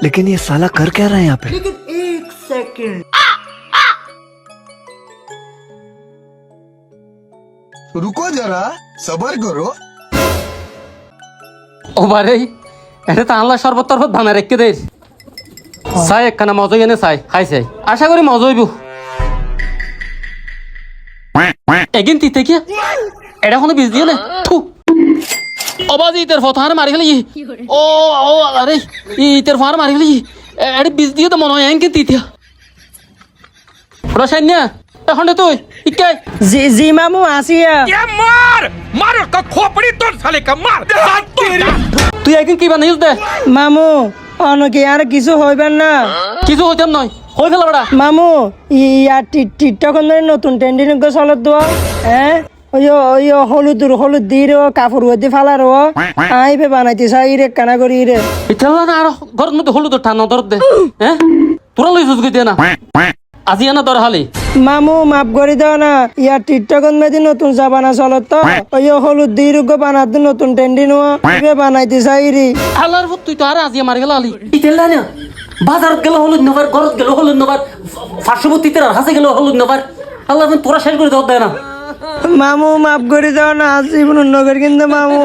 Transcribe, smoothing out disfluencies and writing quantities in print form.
लेकिन ये साला कर क्या रहा है यहाँ पे? लेकिन एक सेकंड, रुको जरा सबर करो। ও বারে এটা তো আল্লাহ শরবত তরবত বানা রেখে দে চাই একখানা মজা এনে চাই খাই চাই আশা করি মজা হইব এগিন তিতে কি এটা কোনো বীজ দিয়ে না অবাজি ইতের ফটো হার মারি গেলি ও ও আরে ইতের ফার মারি গেলি এটা বীজ দিয়ে তো মনে হয় এঙ্কে তিতিয়া রসাইন্যা এখন তুই ইকাই জি জি মামু আসিয়া তুই একদিন কি বানাইস দে মামু অনকে আর কিছু হইবেন না কিছু হইতাম নয় হয়ে ফেলা বেড়া মামু ইয়ার টিকটক নতুন ট্রেন্ডিং চলত দো হ্যাঁ ওই হলুদ দিয়ে কাপড় দিয়ে ফালার আইবে বানাইতে চাই রে কানা করি রে ইতালা না আর ঘরের মধ্যে হলুদ ঠান্ডা দরদ দে হ্যাঁ তোরা লইছিস গই দে না আজি আনা দর হালি মামু মাফ করে দাও না ইয়ার টিকটক মেদি নতুন জাবানা চলত তো ওই হলুদ দিয়ে বানাতে নতুন ট্রেন্ডিং বানাইতে চাই রে আল্লাহর ফুট তুই তো আর আজি মার গেল আলি ইতেলা না বাজারত গেল হলুদ নবার ঘরত গেল হলুদ নবার ফাঁসবতীতে আর হাসে গেল হলুদ নবার আল্লাহ তোরা শেষ করে দাও দেয় না মামু মাফ করে দাও না জীবন নগর কিন্তু মামু